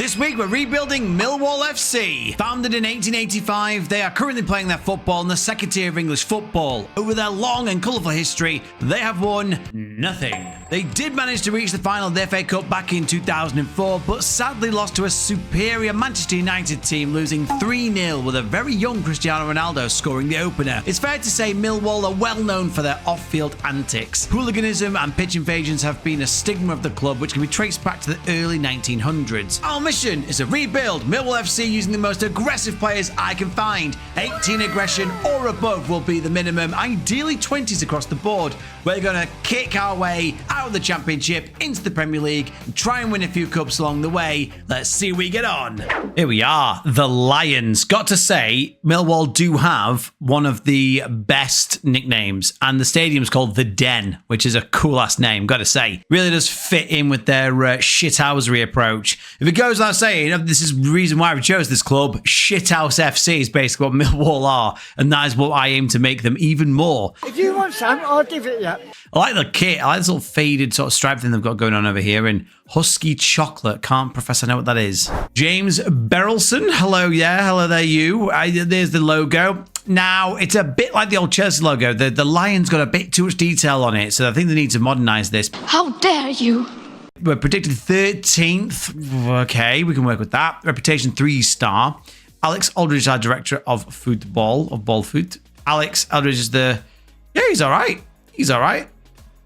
This week we're rebuilding Millwall FC. Founded in 1885, they are currently playing their football in the second tier of English football. Over their long and colourful history, they have won nothing. They did manage to reach the final of the FA Cup back in 2004, but sadly lost to a superior Manchester United team, losing 3-0 with a very young Cristiano Ronaldo scoring the opener. It's fair to say Millwall are well known for their off-field antics. Hooliganism and pitch invasions have been a stigma of the club, which can be traced back to the early 1900s. Our mission is to rebuild Millwall FC using the most aggressive players I can find. 18 aggression or above will be the minimum, ideally 20s across the board. We're going to kick our way out of the Championship into the Premier League and try and win a few cups along the way. Let's see how we get on. Here we are, the Lions. Got to say, Millwall do have one of the best nicknames, and the stadium's called The Den, which is a cool-ass name, got to say. Really does fit in with their shithousery approach. If it goes without saying, this is the reason why we chose this club. Shithouse FC is basically what Millwall are, and that is what I aim to make them even more. If you want some, I'll give it you. I like the kit. I like this little faded sort of stripe thing they've got going on over here. And Husky Chocolate. Can't Professor know what that is. James Berylson. Hello, yeah. Hello there, you. There's the logo. Now, it's a bit like the old Chelsea logo. The lion's got a bit too much detail on it, so I think they need to modernise this. How dare you? We're predicted 13th. Okay, we can work with that. Reputation 3-star. Alex Aldridge is our director of football, of ball food. Alex Aldridge is the... Yeah, he's all right. He's all right.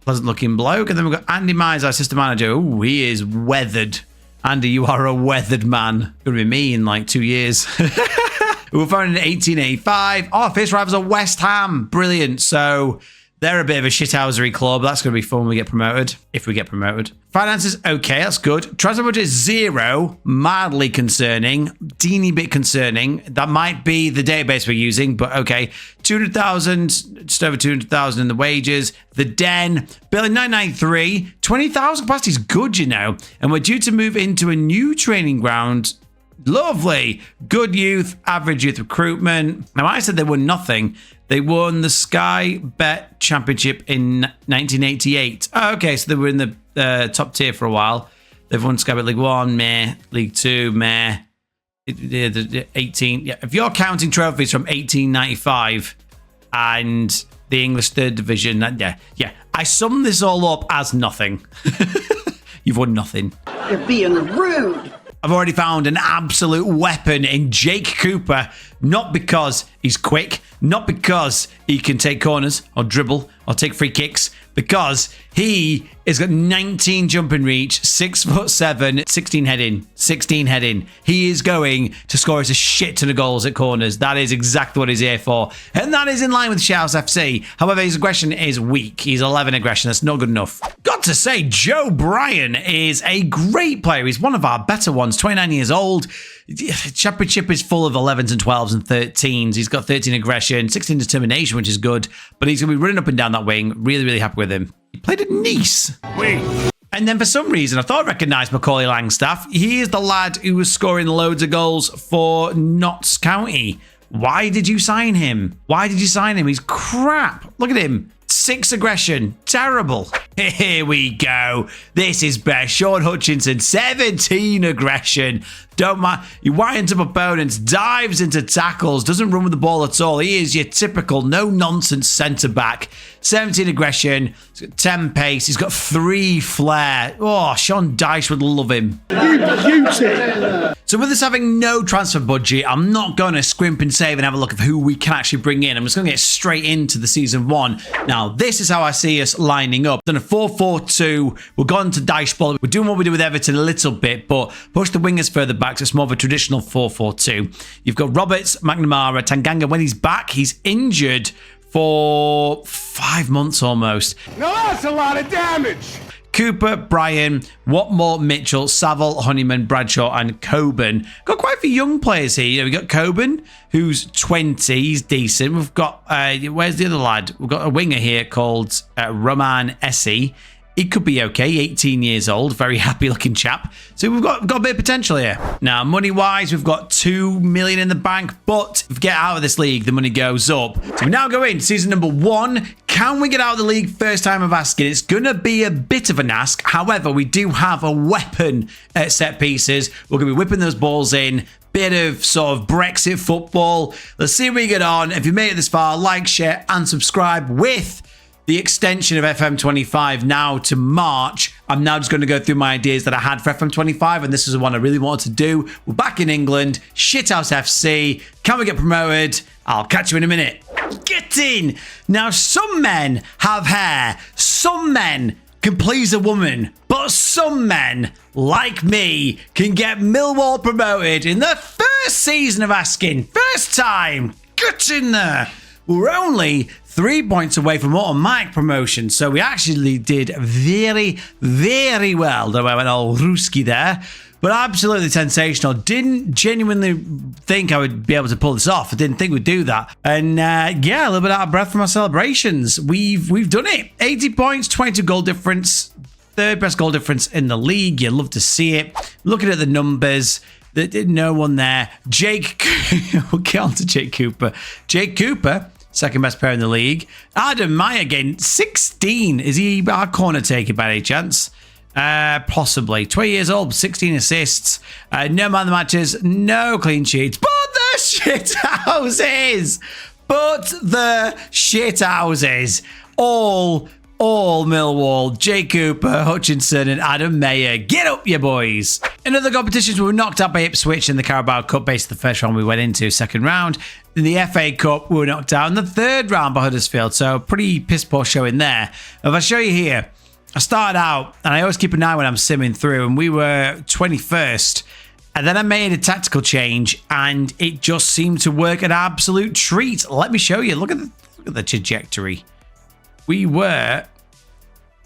Pleasant looking bloke. And then we've got Andy Myers, our assistant manager. Oh, he is weathered. Andy, you are a weathered man. Gonna be me in like 2 years. We were founded in 1885. Our first rivals are West Ham. Brilliant. So they're a bit of a shithousery club. That's going to be fun when we get promoted. If we get promoted. Finances, okay, that's good. Transfer budget is 0. Mildly concerning. Teeny bit concerning. That might be the database we're using, but okay. 200,000, just over 200,000 in the wages. The Den, billing 993. 20,000 capacity is good, you know. And we're due to move into a new training ground. Lovely. Good youth, average youth recruitment. Now, I said they won nothing. They won the Sky Bet Championship in 1988. Oh, okay, so they were in the top tier for a while. They've won Sky Bet League 1, meh. League 2, meh. 18. Yeah, if you're counting trophies from 1895 and the English third division, yeah. I sum this all up as nothing. You've won nothing. You're being rude. I've already found an absolute weapon in Jake Cooper, not because he's quick, not because he can take corners or dribble or take free kicks, because he has got 19 jumping reach, 6'7", 16 heading. He is going to score us a shit ton of goals at corners. That is exactly what he's here for. And that is in line with Shithouse FC. However, his aggression is weak. He's 11 aggression. That's not good enough. Got to say, Joe Bryan is a great player. He's one of our better ones, 29 years old. Championship is full of 11s and 12s and 13s. He's got 13 aggression, 16 determination, which is good. But he's going to be running up and down that wing. Really, really happy with him. He played at Nice. Wait. And then for some reason, I thought I recognised Macaulay Langstaff. He is the lad who was scoring loads of goals for Notts County. Why did you sign him? He's crap. Look at him. 6 aggression. Terrible. Here we go. This is best. Sean Hutchinson, 17 aggression. Don't mind. He winds up opponents, dives into tackles, doesn't run with the ball at all. He is your typical no-nonsense centre-back. 17 aggression, he's got 10 pace, he's got 3 flair. Oh, Sean Dyche would love him. You beauty. So with us having no transfer budget, I'm not going to scrimp and save and have a look at who we can actually bring in. I'm just going to get straight into the season 1. Now, this is how I see us lining up. Done a 4-4-2. We're gone to Dyche ball. We're doing what we did with Everton a little bit, but push the wingers further back. So it's more of a traditional 4-4-2. You've got Roberts, McNamara, Tanganga. When he's back, he's injured for 5 months almost. Now that's a lot of damage. Cooper, Bryan, Watmore, Mitchell, Saville, Honeyman, Bradshaw, and Coburn. Got quite a few young players here. We've got Coburn, who's 20. He's decent. We've got, where's the other lad? We've got a winger here called Roman Essie. he could be okay. 18 years old, very happy looking chap. So we've got a bit of potential here. Now, money-wise, we've got 2 million in the bank, but if we get out of this league, the money goes up. So we now go in season number 1. Can we get out of the league first time of asking? It's going to be a bit of an ask. However, we do have a weapon at set pieces. We're going to be whipping those balls in. Bit of sort of Brexit football. Let's see if we get on. If you made it this far, like, share, and subscribe with the extension of FM25 now to March. I'm now just going to go through my ideas that I had for FM25, and this is the one I really wanted to do. We're back in England. Shithouse FC. Can we get promoted? I'll catch you in a minute. Get in! Now, some men have hair. Some men can please a woman, but some men, like me, can get Millwall promoted in the first season of asking. First time. Get in there. We're only 3 points away from automatic promotion, so we actually did very, very well. Though I went all Ruski there, but absolutely sensational. Didn't genuinely think I would be able to pull this off. I didn't think we'd do that. And yeah, a little bit out of breath from our celebrations. We've done it. 80 points, 22 goal difference, third best goal difference in the league. You love to see it. Looking at the numbers, no one there. We'll get on to Jake Cooper. Jake Cooper, second best player in the league. Adam Meyer again, 16. Is he our corner taker by any chance? Possibly. 20 years old, 16 assists. No man of the matches, no clean sheets. But the shit houses! All Millwall, Jay Cooper, Hutchinson, and Adam Meyer. Get up, you boys. In other competitions, we were knocked out by Ipswich in the Carabao Cup, basically the first round we went into, second round. In the FA Cup, we were knocked out in the third round by Huddersfield, so pretty piss poor showing there. If I show you here, I started out, and I always keep an eye when I'm simming through, and we were 21st. And then I made a tactical change, and it just seemed to work an absolute treat. Let me show you. Look at the trajectory. We were...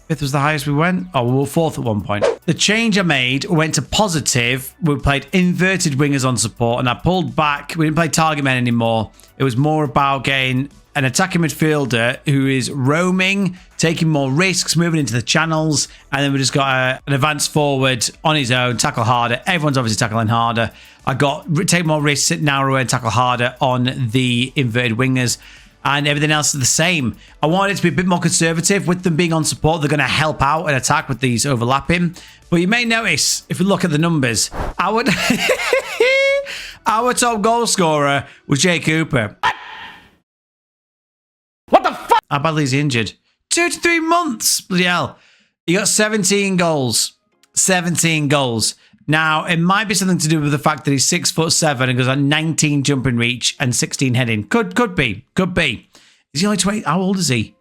fifth was the highest we went. Oh, we were fourth at one point. The change I made went to positive. We played inverted wingers on support, and I pulled back. We didn't play target men anymore. It was more about getting an attacking midfielder who is roaming, taking more risks, moving into the channels, and then we just got an advanced forward on his own, tackle harder. Everyone's obviously tackling harder. I got take more risks, sit narrower, and tackle harder on the inverted wingers. And everything else is the same. I wanted it to be a bit more conservative. With them being on support, they're going to help out and attack with these overlapping. But you may notice, if we look at the numbers, our top goal scorer was Jay Cooper. What the fuck? How badly is he injured? 2 to 3 months. Bloody hell. He got 17 goals. 17 goals. Now, it might be something to do with the fact that he's 6'7" and goes on 19 jumping reach and 16 heading. Could be. Is he only 20? How old is he?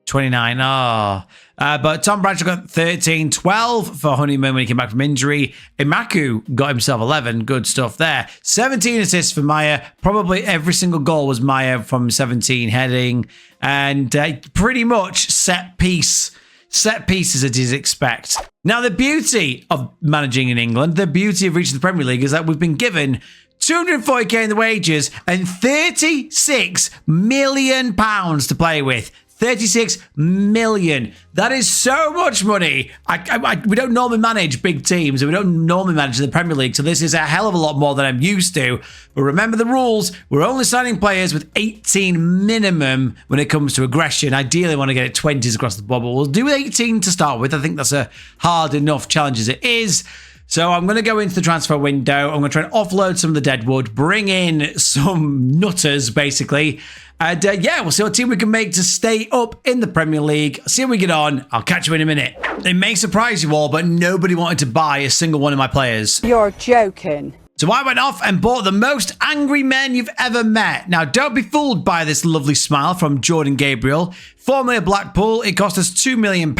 29. Oh. But Tom Bradshaw got 13, 12 for Honeyman when he came back from injury. Imaku got himself 11. Good stuff there. 17 assists for Meyer. Probably every single goal was Meyer from 17 heading. And pretty much set pieces as you'd expect. Now, the beauty of managing in England, the beauty of reaching the Premier League is that we've been given 240k in the wages and 36 million pounds to play with. 36 million. That is so much money. We don't normally manage big teams, and we don't normally manage the Premier League, so this is a hell of a lot more than I'm used to. But remember the rules. We're only signing players with 18 minimum when it comes to aggression. Ideally, I want to get it 20s across the board, but we'll do 18 to start with. I think that's a hard enough challenge as it is. So I'm going to go into the transfer window. I'm going to try and offload some of the deadwood, bring in some nutters, basically. And yeah, we'll see what team we can make to stay up in the Premier League. See how we get on. I'll catch you in a minute. It may surprise you all, but nobody wanted to buy a single one of my players. You're joking. So I went off and bought the most angry men you've ever met. Now, don't be fooled by this lovely smile from Jordan Gabriel. Formerly of Blackpool, it cost us £2 million,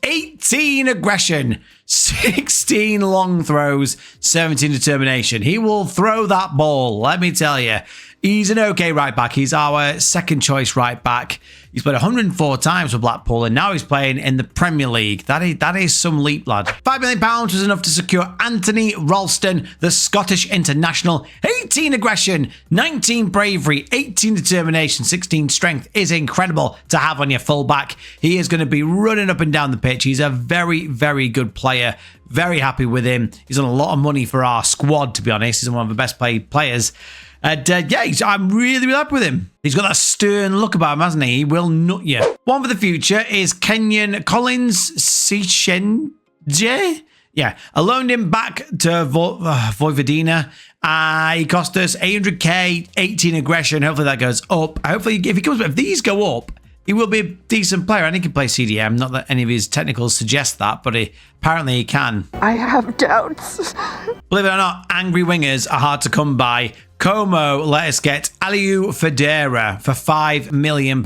18 aggression, 16 long throws, 17 determination. He will throw that ball, let me tell you. He's an okay right back. He's our second choice right back. He's played 104 times for Blackpool, and now he's playing in the Premier League. That is some leap, lad. £5 million was enough to secure Anthony Ralston, the Scottish international. 18 aggression, 19 bravery, 18 determination, 16 strength is incredible to have on your fullback. He is going to be running up and down the pitch. He's a very, very good player. Very happy with him. He's on a lot of money for our squad, to be honest. He's one of the best paid players. And yeah, I'm really, really happy with him. He's got that stern look about him, hasn't he? He will nut you. One for the future is Kenyan Collins Sichenje. Yeah, I loaned him back to Vojvodina. He cost us 800k, 18 aggression. Hopefully that goes up. Hopefully, if these go up, he will be a decent player, and he can play CDM. Not that any of his technicals suggest that, but apparently he can. I have doubts. Believe it or not, angry wingers are hard to come by. Como let us get Aliou Federa for £5 million.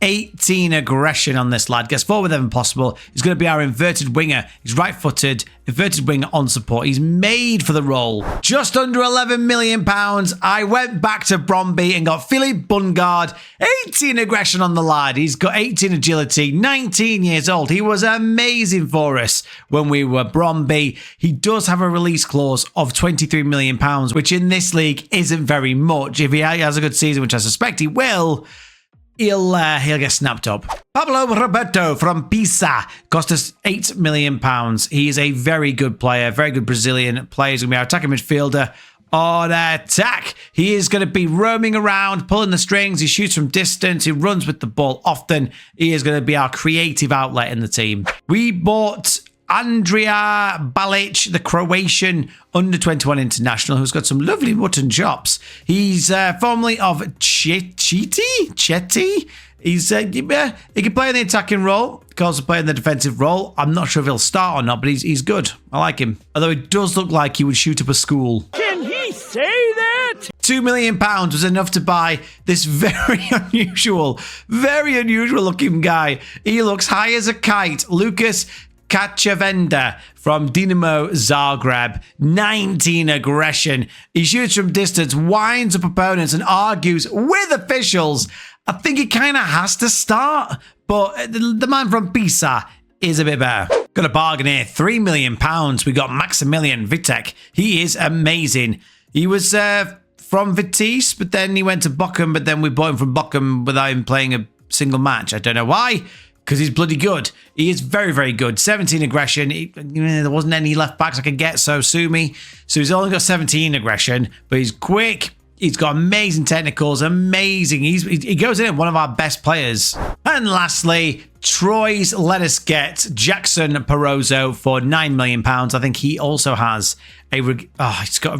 18 aggression on this lad. Gets forward whenever possible. He's going to be our inverted winger. He's right-footed, inverted winger on support. He's made for the role. Just under £11 million. I went back to Bromby and got Philippe Bungard. 18 aggression on the lad. He's got 18 agility, 19 years old. He was amazing for us when we were Bromby. He does have a release clause of £23 million, which in this league isn't very much. If he has a good season, which I suspect he will, he'll get snapped up. Pablo Roberto from Pisa cost us £8 million. He is a very good player, very good Brazilian player. He's going to be our attacking midfielder on attack. He is going to be roaming around, pulling the strings. He shoots from distance. He runs with the ball often. He is going to be our creative outlet in the team. We bought Andrea Balic, the Croatian under-21 international, who's got some lovely mutton chops. He's formerly of Chetty. He's he can play in the attacking role. He can also play in the defensive role. I'm not sure if he'll start or not, but he's good. I like him. Although it does look like he would shoot up a school. Can he say that? £2 million was enough to buy this very unusual looking guy. He looks high as a kite. Lucas Kachavenda from Dinamo Zagreb. 19 aggression. He shoots from distance, winds up opponents, and argues with officials. I think he kind of has to start, but the man from Pisa is a bit better. Got a bargain here. £3 million. We got Maximilian Vitek. He is amazing. He was from Vitesse, but then he went to Bochum, but then we bought him from Bochum without him playing a single match. I don't know why. Because he's bloody good. He is very, very good. 17 aggression. There wasn't any left backs I could get, so sue me. So he's only got 17 aggression, but he's quick. He's got amazing technicals. Amazing. He goes in one of our best players. And lastly, Troyes let us get Jackson Perozzo for £9 million. I think he also has he's got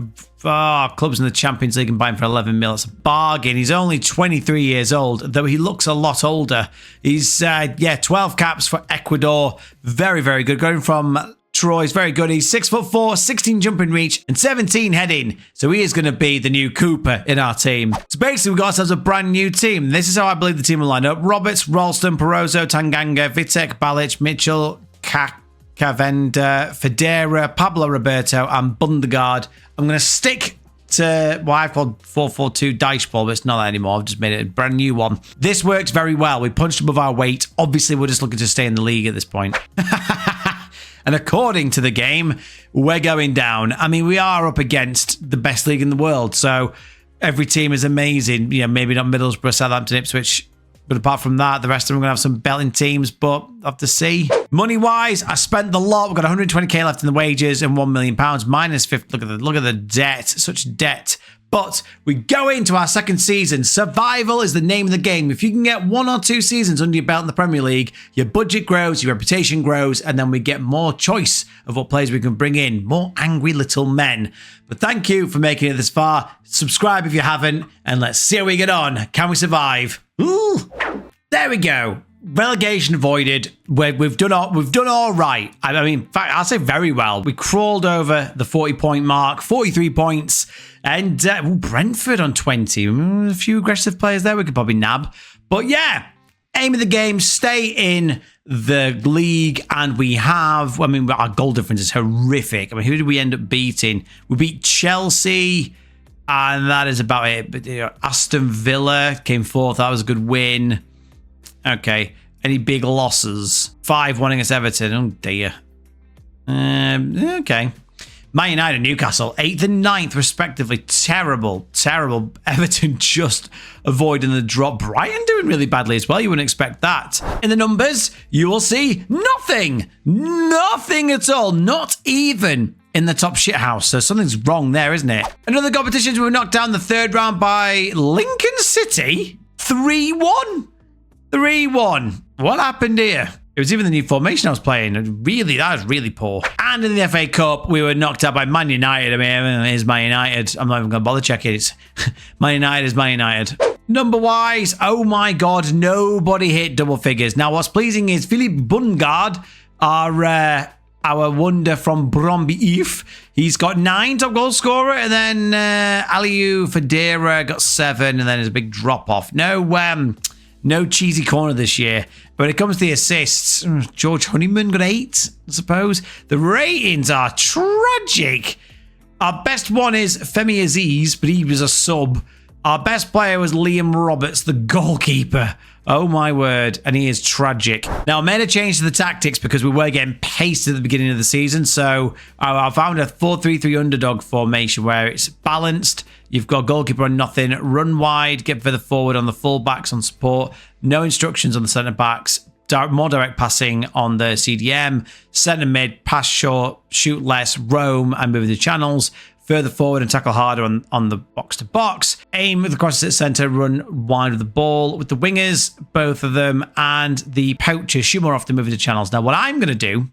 clubs in the Champions League and buy him for 11 mil. It's a bargain. He's only 23 years old, though he looks a lot older. He's 12 caps for Ecuador. Very, very good. Going from Troyes, very good. He's 6'4", 16 jumping reach, and 17 heading. So he is going to be the new Cooper in our team. So basically, we've got ourselves a brand new team. This is how I believe the team will line up. Roberts, Ralston, Perozzo, Tanganga, Vitek, Balic, Mitchell, Kavenda, Federa, Pablo Roberto, and Bundegard. I'm going to stick to what I've called 4-4-2 dice ball, but it's not that anymore. I've just made it a brand new one. This works very well. We punched above our weight. Obviously, we're just looking to stay in the league at this point. And according to the game, we're going down. I mean, we are up against the best league in the world, so every team is amazing. Maybe not Middlesbrough, Southampton, Ipswich, but apart from that, the rest of them are going to have some belting teams, but I'll have to see. Money-wise, I spent the lot. We've got 120k left in the wages and £1 million minus 50. Look at the debt, such debt. But we go into our second season. Survival is the name of the game. If you can get 1 or 2 seasons under your belt in the Premier League, your budget grows, your reputation grows, and then we get more choice of what players we can bring in. More angry little men. But thank you for making it this far. Subscribe if you haven't, and let's see how we get on. Can we survive? Ooh, there we go. Relegation avoided. We've done all right. I mean, in fact, I'll say very well. We crawled over the 40-point mark, 43 points, and Brentford on 20. A few aggressive players there we could probably nab. But yeah, aim of the game, stay in the league, and we have, our goal difference is horrific. I mean, who did we end up beating? We beat Chelsea And that is about it. But Aston Villa came fourth. That was a good win. Okay. Any big losses? 5-1 against Everton. Oh, dear. Okay. Man United and Newcastle, 8th and 9th, respectively. Terrible. Everton just avoiding the drop. Brighton doing really badly as well. You wouldn't expect that. In the numbers, you will see nothing. Nothing at all. Not even in the top shithouse. So something's wrong there, isn't it? Another competitions, we were knocked down the third round by Lincoln City. 3-1. 3-1. What happened here? It was even the new formation I was playing. Really, that was really poor. And in the FA Cup, we were knocked out by Man United. I mean, it is Man United. I'm not even going to bother checking it. Man United is Man United. Number-wise, oh my God, nobody hit double figures. Now, what's pleasing is Philip Bungard, our wonder from Bromby Eve. He's got 9 top goal scorer, and then Aliou Fadera got 7, and then there's a big drop-off. No cheesy corner this year. But when it comes to the assists, George Honeyman got 8, I suppose. The ratings are tragic. Our best one is Femi Aziz, but he was a sub. Our best player was Liam Roberts, the goalkeeper. Oh my word. And he is tragic. Now, I made a change to the tactics because we were getting pasted at the beginning of the season. So I found a 4-3-3 underdog formation where it's balanced. You've got goalkeeper on nothing, run wide, get further forward on the full-backs on support, no instructions on the centre-backs, more direct passing on the CDM, centre-mid, pass short, shoot less, roam and move the channels, further forward and tackle harder on the box-to-box, aim with the crosses at centre, run wide with the ball, with the wingers, both of them, and the poachers shoot more often, moving the channels. Now, what I'm going to do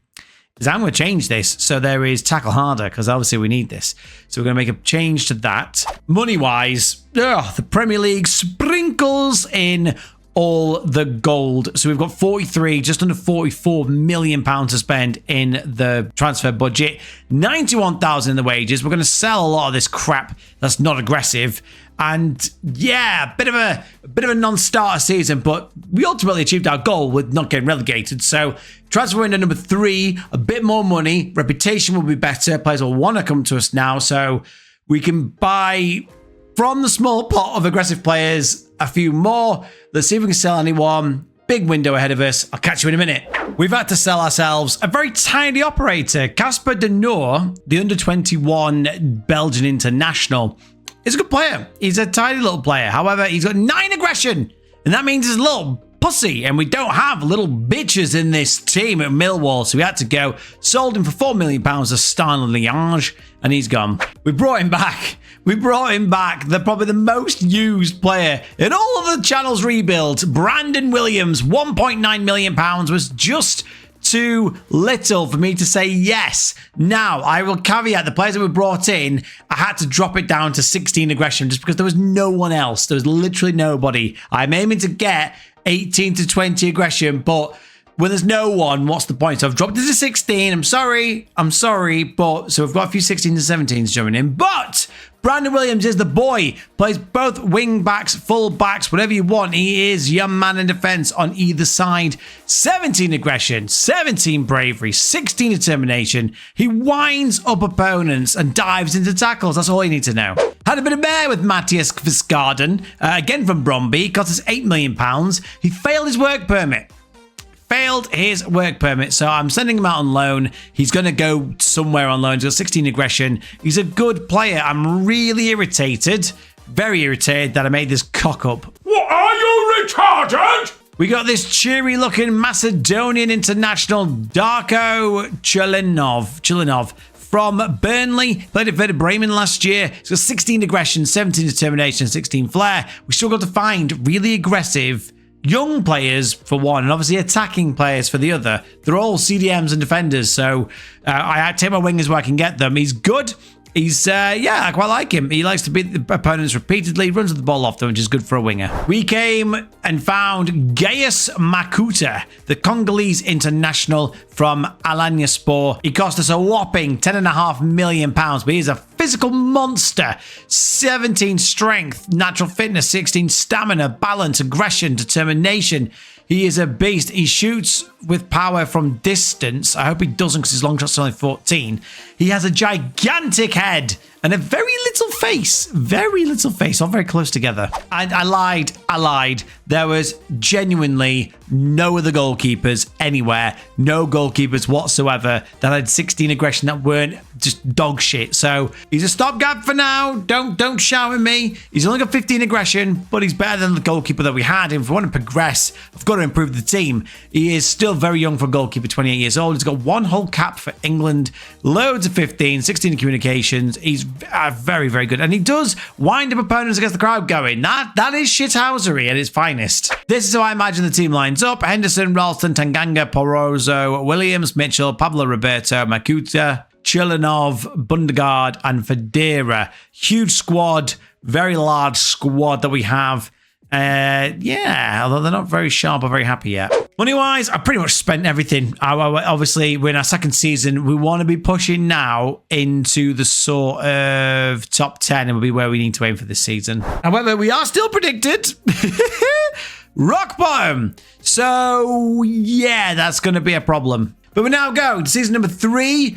is I'm going to change this so there is tackle harder, because obviously we need this. So we're going to make a change to that. Money-wise, the Premier League sprinkles in all the gold. So we've got 43, just under 44 million pounds to spend in the transfer budget. 91,000 in the wages. We're going to sell a lot of this crap that's not aggressive. And yeah, a bit of a non-starter season, but we ultimately achieved our goal with not getting relegated. So transfer window number 3, a bit more money, reputation will be better. Players will want to come to us now, so we can buy from the small pot of aggressive players a few more. Let's see if we can sell anyone. Big window ahead of us. I'll catch you in a minute. We've had to sell ourselves a very tiny operator, Casper De Noor, the under-21 Belgian international. He's a good player. He's a tiny little player. However, he's got 9 aggression, and that means he's a little pussy, and we don't have little bitches in this team at Millwall, so we had to go. Sold him for £4 million to Stade Liège, and he's gone. We brought him back. Probably the most used player in all of the channel's rebuild. Brandon Williams, £1.9 million was just too little for me to say yes. Now, I will caveat the players that we brought in, I had to drop it down to 16 aggression just because there was no one else. There was literally nobody. I'm aiming to get 18 to 20 aggression, but when there's no one, what's the point? So I've dropped it to 16. I'm sorry, but so we've got a few 16 to 17s jumping in. But Brandon Williams is the boy. Plays both wing backs, full backs, whatever you want. He is your man in defense on either side. 17 aggression, 17 bravery, 16 determination. He winds up opponents and dives into tackles. That's all you need to know. Had a bit of bear with Matthias Kvisgarden, again from Bromby. Cost us £8 million. He failed his work permit. So I'm sending him out on loan. He's going to go somewhere on loan. He's got 16 aggression. He's a good player. I'm really irritated, very irritated that I made this cock up. What, are you retarded? We got this cheery looking Macedonian international, Darko Chulinov from Burnley. Played at Werder Bremen last year. He's got 16 aggression, 17 determination, 16 flair. We still got to find really aggressive young players for one, and obviously attacking players for the other. They're all CDMs and defenders, so I take my wingers where I can get them. He's good. He's, I quite like him. He likes to beat the opponents repeatedly, runs with the ball off them, which is good for a winger. We came and found Gaius Makuta, the Congolese international from Alanyaspor. He cost us a whopping £10.5 million, but he's a physical monster. 17 strength, natural fitness, 16 stamina, balance, aggression, determination. He is a beast. He shoots with power from distance. I hope he doesn't because his long shot's only 14. He has a gigantic head and a very little face. Very little face, all very close together. I lied. There was genuinely no other goalkeepers anywhere. No goalkeepers whatsoever that had 16 aggression that weren't just dog shit. So he's a stopgap for now. Don't shout at me. He's only got 15 aggression, but he's better than the goalkeeper that we had. If we want to progress, I've got to improve the team. He is still very young for a goalkeeper, 28 years old. He's got one whole cap for England, loads of 15, 16 in communications. He's very, very good. And he does wind up opponents against the crowd going. That is shithousery at its finest. This is how I imagine the team lines up. Henderson, Ralston, Tanganga, Porozo, Williams, Mitchell, Pablo Roberto, Makuta, Chilinov, Bundegaard, and Federa. Huge squad, very large squad that we have. Yeah, although they're not very sharp or very happy yet. Money-wise, I pretty much spent everything. Obviously, we're in our second season. We want to be pushing now into the sort of top 10 and will be where we need to aim for this season. However, we are still predicted rock bottom. So, yeah, that's going to be a problem. But we now go to season number 3.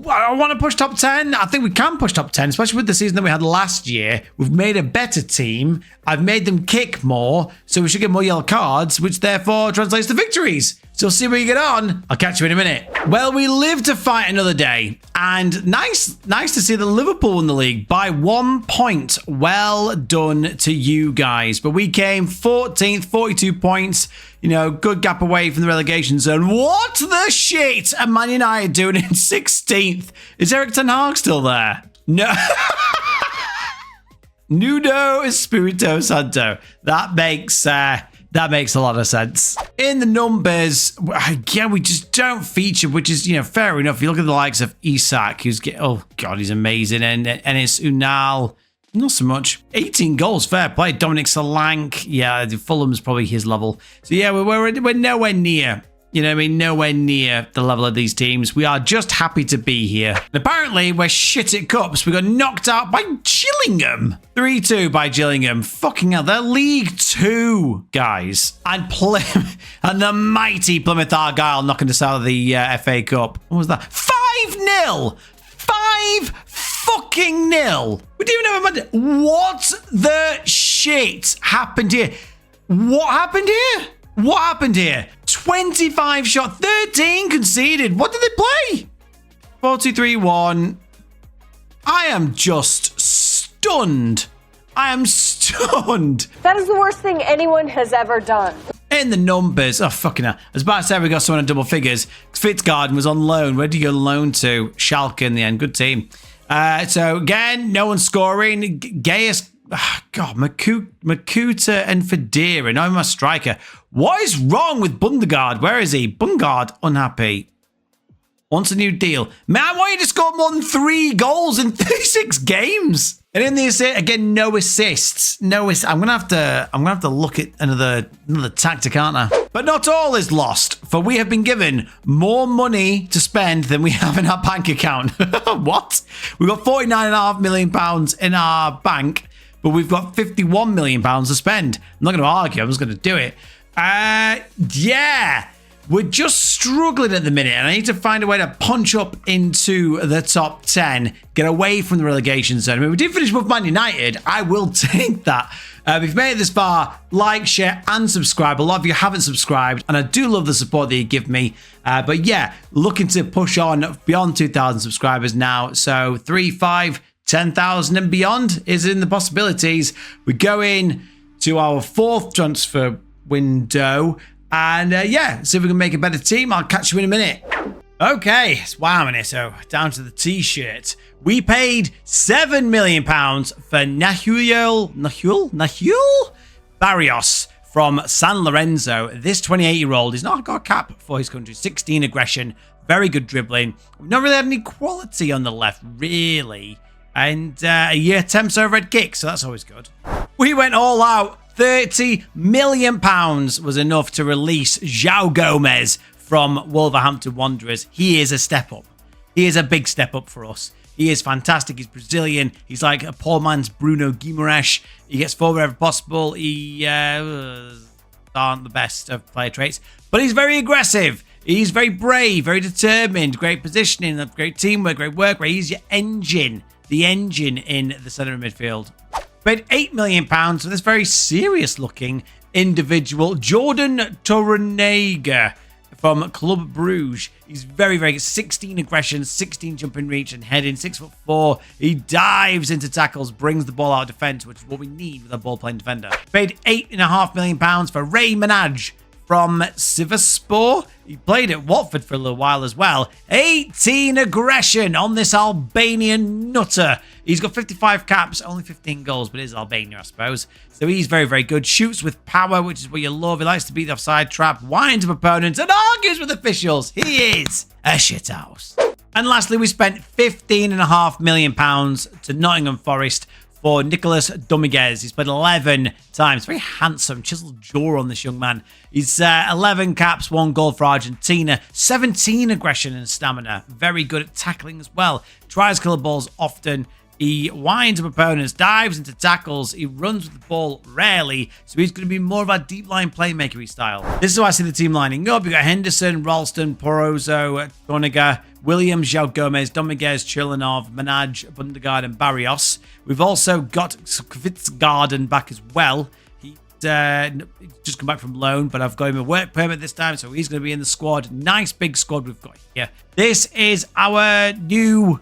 I want to push top 10. I think we can push top 10, especially with the season that we had last year. We've made a better team. I've made them kick more, so we should get more yellow cards, which therefore translates to victories. So we'll see where you get on. I'll catch you in a minute. Well, we live to fight another day. And nice to see that Liverpool won the league by 1 point. Well done to you guys. But we came 14th, 42 points. You know, good gap away from the relegation zone. What the shit are Man United doing in 16th? Is Eric Ten Hag still there? No. Nudo Espirito Santo. That makes a lot of sense. In the numbers, again, we just don't feature, which is, fair enough. You look at the likes of Isak, oh God, he's amazing. And it's Unal, not so much. 18 goals, fair play. Dominic Solanke, yeah, Fulham's probably his level. So yeah, we're nowhere near. You know what I mean? Nowhere near the level of these teams. We are just happy to be here. And apparently, we're shit at cups. We got knocked out by Gillingham. 3-2 by Gillingham. Fucking hell, they're League 2, guys. And the mighty Plymouth Argyle knocking us out of the FA Cup. What was that? 5-0! 5-fucking-0! We didn't even have a Monday. What the shit happened here? What happened here? What happened here? 25 shot, 13 conceded. What did they play? 4-2-3-1. I am just stunned. I am stunned. That is the worst thing anyone has ever done. In the numbers. Oh, fucking hell. I was about to say we got someone in double figures. Fitzgarden was on loan. Where did you go loan to? Schalke in the end. Good team. So, again, no one scoring. Gaius... Oh, God, Makuta and Federa. Now my striker. What is wrong with Bundegaard? Where is he? Bundegaard, unhappy. Wants a new deal. Man, why you just scored more than 3 goals in 36 games? And in the assist, again, no assists. I'm gonna have to look at another tactic, aren't I? But not all is lost, for we have been given more money to spend than we have in our bank account. What? We've got £49.5 million in our bank. But we've got £51 million to spend. I'm not going to argue. I'm just going to do it. Yeah. We're just struggling at the minute. And I need to find a way to punch up into the top 10. Get away from the relegation zone. I mean, we did finish with Man United. I will take that. If you've made it this far, like, share, and subscribe. A lot of you haven't subscribed. And I do love the support that you give me. But yeah, looking to push on beyond 2,000 subscribers now. So 3, 5... 10,000 and beyond is in the possibilities. We go in to our 4th transfer window. And yeah, see if we can make a better team. I'll catch you in a minute. Okay, it's wow, minute. So down to the t-shirt. We paid £7 million for Nahul Barrios from San Lorenzo. This 28-year-old is not got a cap for his country. 16 aggression, very good dribbling. We've not really had any quality on the left, really. And he attempts over red kick, so that's always good. We went all out. £30 million was enough to release João Gomez from Wolverhampton Wanderers. He is a step up. He is a big step up for us. He is fantastic. He's Brazilian. He's like a poor man's Bruno Guimaraes. He gets forward wherever possible. He aren't the best of player traits, but he's very aggressive. He's very brave, very determined, great positioning, great teamwork, great work rate. He's your engine. the engine in the centre of midfield. Paid £8 million for this very serious-looking individual, Jordan Torunega from Club Bruges. He's very, very good. 16 aggression, 16 jumping reach and heading, 6'4". He dives into tackles, brings the ball out of defence, which is what we need with a ball-playing defender. Paid £8.5 million for Ray Minaj from Sivasspor. He played at Watford for a little while as well. 18 aggression on this Albanian nutter. He's got 55 caps, only 15 goals, but it is Albania, I suppose. So he's very, very good. Shoots with power, which is what you love. He likes to beat the offside trap, winds up opponents, and argues with officials. He is a shithouse. And lastly, we spent £15.5 million to Nottingham Forest for Nicolas Dominguez. He's played 11 times. Very handsome, chiseled jaw on this young man. He's 11 caps, 1 goal for Argentina, 17 aggression and stamina. Very good at tackling as well. Tries killer balls often. He winds up opponents, dives into tackles. He runs with the ball rarely, so he's going to be more of a deep line playmaker style. This is how I see the team lining up. You've got Henderson, Ralston, Porozo, Torniga, Williams, João Gomez, Dominguez, Chilinov, Manaj, Bundegaard, and Barrios. We've also got Kvitsgarden back as well. He's just come back from loan, but I've got him a work permit this time, so he's going to be in the squad. Nice big squad we've got here. This is our new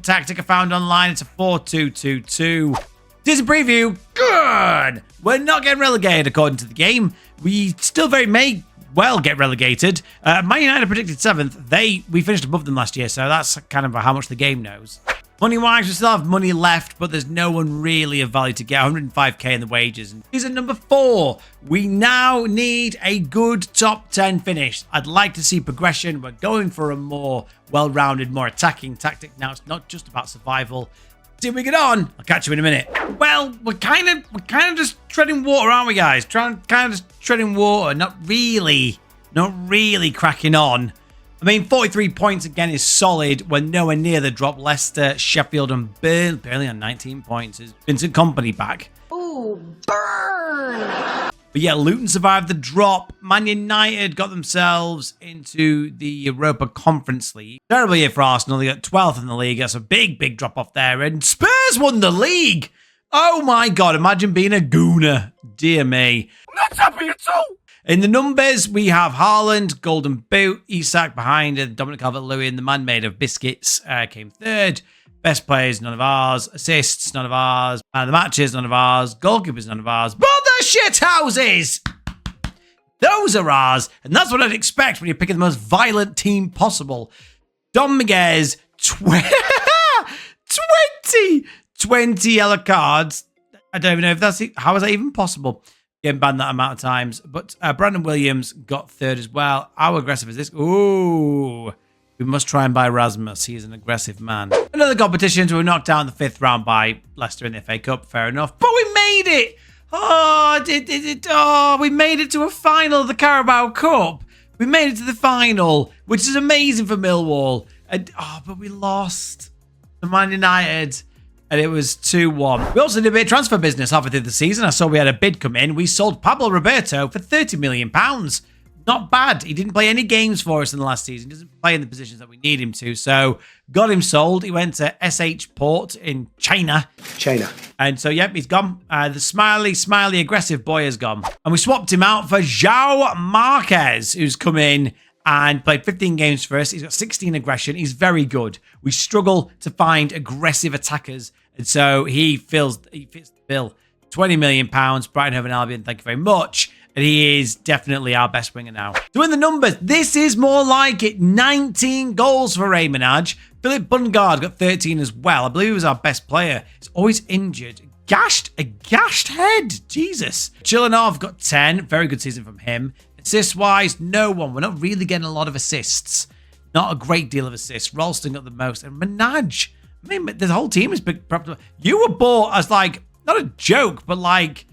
tactic I found online. It's a 4-2-2-2. Season preview. Good. We're not getting relegated according to the game. We still very may well get relegated. Man United predicted 7th. We finished above them last year, so that's kind of how much the game knows. Money-wise, we still have money left, but there's no one really of value to get. 105k in the wages. And season number 4. We now need a good top 10 finish. I'd like to see progression. We're going for a more well-rounded, more attacking tactic now. It's not just about survival. See if we get on. I'll catch you in a minute. Well, we're kind of just treading water, aren't we, guys? Kind of just treading water. Not really cracking on. I mean, 43 points again is solid. We're nowhere near the drop. Leicester, Sheffield, and Burnley on 19 points. Is Vincent Kompany back? Ooh, burn! But yeah, Luton survived the drop. Man United got themselves into the Europa Conference League. Terrible year for Arsenal. They got 12th in the league. That's a big drop off there. And Spurs won the league. Oh my God, imagine being a Gooner. Dear me. Not happy at all. In the numbers, we have Haaland, Golden Boot, Isak behind Dominic Calvert-Lewin, the man made of biscuits, came 3rd. Best players, none of ours. Assists, none of ours. The matches, none of ours. Goalkeepers, none of ours. But the shithouses! Those are ours. And that's what I'd expect when you're picking the most violent team possible. Dominguez, 20 yellow cards. I don't even know if that's... How is that even possible? Getting banned that amount of times. But Brandon Williams got 3rd as well. How aggressive is this? Ooh. We must try and buy Rasmus. He is an aggressive man. Another competition. So we're knocked out in the 5th round by Leicester in the FA Cup. Fair enough. But we made it. Oh, we made it to a final of the Carabao Cup. We made it to the final, which is amazing for Millwall. But we lost to Man United. And it was 2-1. We also did a bit of transfer business halfway through the season. I saw we had a bid come in. We sold Pablo Roberto for £30 million. Not bad. He didn't play any games for us in the last season. He doesn't play in the positions that we need him to. So got him sold. He went to SH Port in China. And so, yep, he's gone. The smiley, aggressive boy is gone. And we swapped him out for João Marquez, who's come in and played 15 games for us. He's got 16 aggression. He's very good. We struggle to find aggressive attackers. And so he fits the bill. £20 million, Brighton Hove and Albion, thank you very much. And he is definitely our best winger now. So in the numbers, this is more like it. 19 goals for Ray Minaj. Philip Bungard got 13 as well. I believe he was our best player. He's always injured. A gashed head. Jesus. Chilinov got 10. Very good season from him. Assist-wise, no one. We're not really getting a lot of assists. Not a great deal of assists. Ralston got the most. And Minaj. I mean, the whole team is big. You were bought as like, not a joke, but like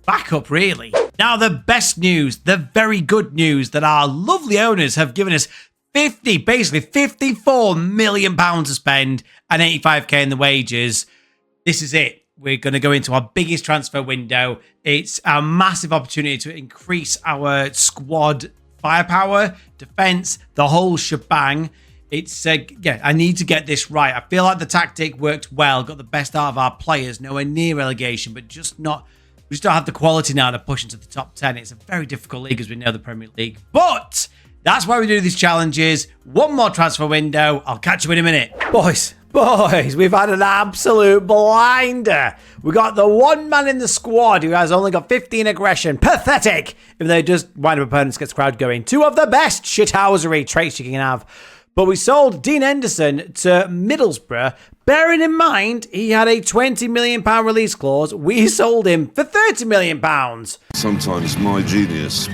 backup, really. Now, the best news, the very good news that our lovely owners have given us basically £54 million to spend and 85k in the wages. This is it. We're going to go into our biggest transfer window. It's a massive opportunity to increase our squad firepower, defense, the whole shebang. It's, yeah, I need to get this right. I feel like the tactic worked well, got the best out of our players, nowhere near relegation, but just not, we just don't have the quality now to push into the top 10. It's a very difficult league, as we know, the Premier League. But that's why we do these challenges. One more transfer window. I'll catch you in a minute. Boys, we've had an absolute blinder. We got the one man in the squad who has only got 15 aggression. Pathetic. If they just wind up opponents, gets the crowd going. Two of the best shithousery traits you can have. But we sold Dean Henderson to Middlesbrough. Bearing in mind, he had a £20 million release clause. We sold him for £30 million. Sometimes my genius,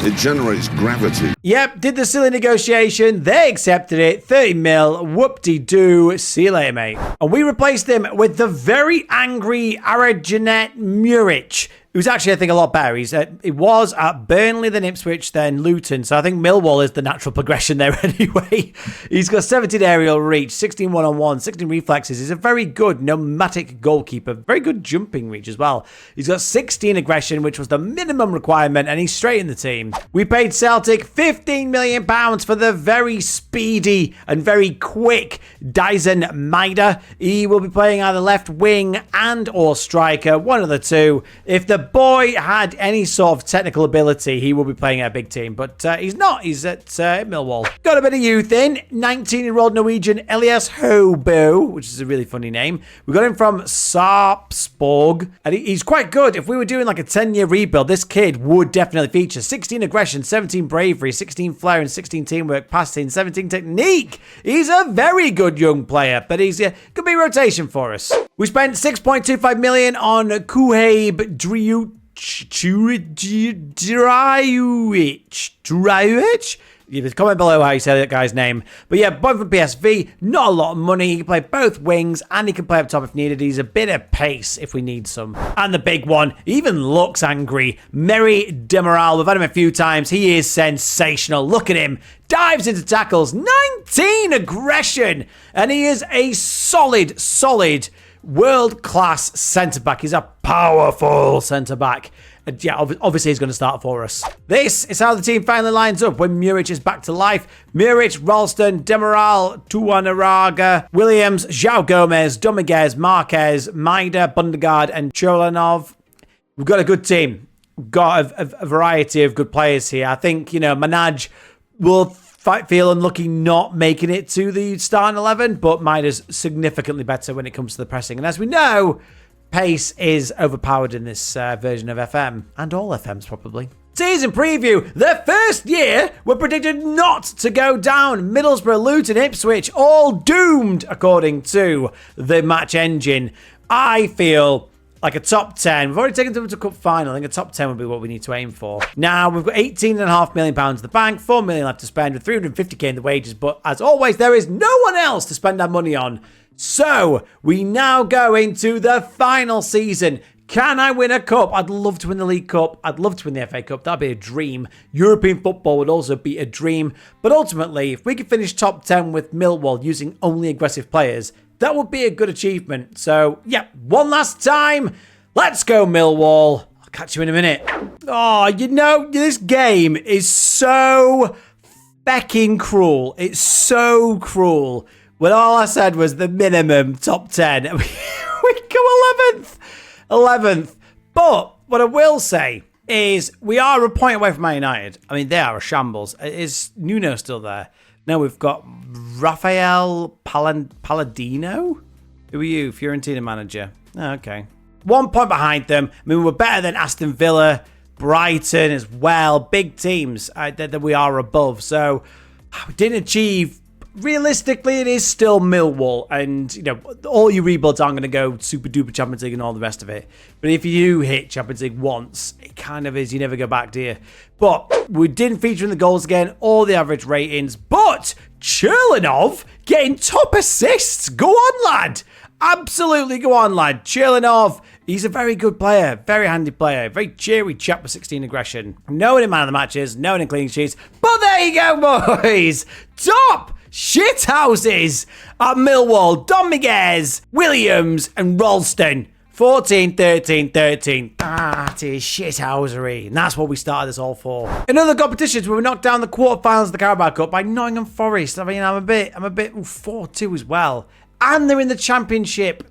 it generates gravity. Yep, did the silly negotiation. They accepted it. 30 mil. Whoop-de-doo. See you later, mate. And we replaced him with the very angry Arajanet Muric, who's actually, I think, a lot better. It was at Burnley, then Ipswich, then Luton. So I think Millwall is the natural progression there anyway. He's got 17 aerial reach, 16 one-on-one, 16 reflexes. He's a very good nomadic goalkeeper. Very good jumping reach as well. He's got 16 aggression, which was the minimum requirement, and he's straight in the team. We paid Celtic £15 million for the very speedy and very quick Dyson Maida. He will be playing either left wing and or striker, one of the two. If the boy had any sort of technical ability, he will be playing at a big team, but he's not. He's at Millwall. Got a bit of youth in. 19-year-old Norwegian Elias Hobo, which is a really funny name. We got him from Sarpsborg, and he's quite good. If we were doing like a 10-year rebuild, this kid would definitely feature. 16 aggression, 17 bravery, 16 flair, and 16 teamwork, passing, 17 technique. He's a very good young player, but he's could be rotation for us. We spent 6.25 million on Kuhaib Drajewicz. Comment below how you say that guy's name. But yeah, both from PSV, not a lot of money. He can play both wings and he can play up top if needed. He's a bit of pace if we need some. And the big one, he even looks angry. Merry Demiral, we've had him a few times. He is sensational. Look at him. Dives into tackles. 19 aggression. And he is a solid world-class centre-back. He's a powerful centre-back. And yeah, obviously he's going to start for us. This is how the team finally lines up when Muric is back to life. Muric, Ralston, Demiral, Tuanaraga, Williams, João Gomez, Dominguez, Marquez, Maida, Bundegaard, and Cholanov. We've got a good team. We've got a variety of good players here. I think, Manaj will feel unlucky not making it to the starting 11, but Maida's significantly better when it comes to the pressing. And as we know, pace is overpowered in this version of FM, and all FMs probably. Season preview. The first year were predicted not to go down. Middlesbrough, Luton, Ipswich, all doomed according to the match engine. I feel like a top 10. We've already taken them to cup final. I think a top 10 would be what we need to aim for. Now, we've got £18.5 million in the bank, £4 million left to spend with $350k in the wages. But as always, there is no one else to spend our money on. So, we now go into the final season. Can I win a cup? I'd love to win the League Cup. I'd love to win the FA Cup. That'd be a dream. European football would also be a dream. But ultimately, if we could finish top 10 with Millwall using only aggressive players, that would be a good achievement. So, yeah, one last time. Let's go, Millwall. I'll catch you in a minute. Oh, this game is so fecking cruel. It's so cruel. When all I said was the minimum top 10, we go 11th. But what I will say is we are a point away from Man United. I mean, they are a shambles. Is Nuno still there? No, we've got Rafael Palladino. Who are you? Fiorentina manager. Oh, okay. 1 point behind them. I mean, we're better than Aston Villa, Brighton as well. Big teams that we are above. So we didn't achieve. Realistically, it is still Millwall, and all your rebuilds aren't going to go super duper Champions League and all the rest of it. But if you hit Champions League once, it kind of is, you never go back, do you? But we didn't feature in the goals again, all the average ratings. But Cherlinov getting top assists. Go on, lad. Absolutely go on, lad. Cherlinov, he's a very good player, very handy player, very cheery chap with 16 aggression. No one in man of the matches, no one in clean sheets. But there you go, boys. Top shithouses at Millwall. Dominguez, Williams, and Ralston. 14, 13, 13. That is shithousery. And that's what we started this all for. In other competitions, we were knocked down the quarterfinals of the Carabao Cup by Nottingham Forest. I mean, I'm a bit 4-2 as well. And they're in the Championship.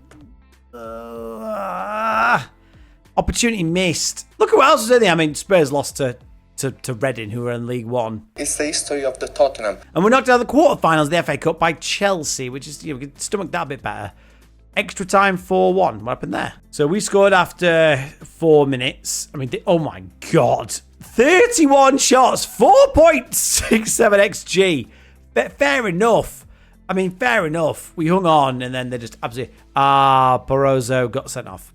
Opportunity missed. Look who else was in there. I mean, Spurs lost to Reading, who were in League One. It's the history of the Tottenham. And we're knocked out of the quarterfinals of the FA Cup by Chelsea, which is, we could stomach that a bit better. Extra time 4-1. What happened there? So we scored after 4 minutes. I mean, oh my God. 31 shots, 4.67 XG. Fair enough. I mean, fair enough. We hung on, and then they just absolutely... Barroso got sent off.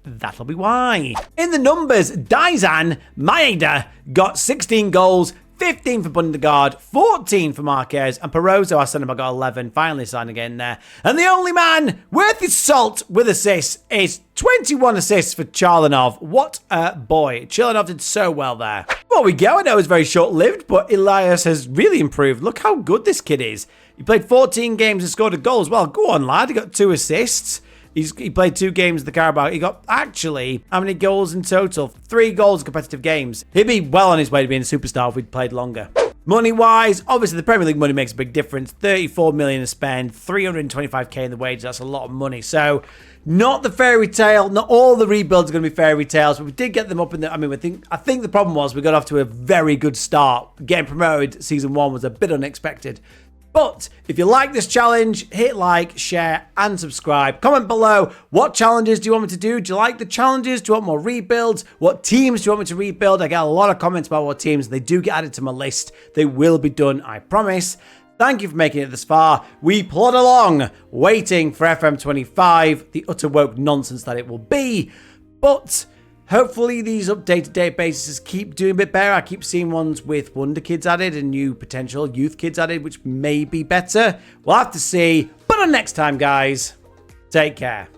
That'll be why. In the numbers, Daizan Maeda got 16 goals, 15 for Bundegaard, 14 for Marquez, and Barroso, our centre-back, got 11. Finally signed again there. And the only man worth his salt with assists is 21 assists for Chalanov. What a boy. Chalanov did so well there. Well, we go. I know it was very short-lived, but Elias has really improved. Look how good this kid is. He played 14 games and scored a goal as well. Go on, lad. He got 2 assists. He played 2 games of the Carabao. He got, actually, how many goals in total? 3 goals in competitive games. He'd be well on his way to being a superstar if we'd played longer. Money-wise, obviously the Premier League money makes a big difference. 34 million to spend, 325k in the wages. That's a lot of money. So, not the fairy tale. Not all the rebuilds are going to be fairy tales, but we did get them up in the... I mean, I think the problem was we got off to a very good start. Getting promoted season 1 was a bit unexpected. But if you like this challenge, hit like, share, and subscribe. Comment below, what challenges do you want me to do? Do you like the challenges? Do you want more rebuilds? What teams do you want me to rebuild? I get a lot of comments about what teams. They do get added to my list. They will be done, I promise. Thank you for making it this far. We plod along, waiting for FM25, the utter woke nonsense that it will be. But... hopefully these updated databases keep doing a bit better. I keep seeing ones with Wonder Kids added and new potential youth kids added, which may be better. We'll have to see. But until next time, guys, take care.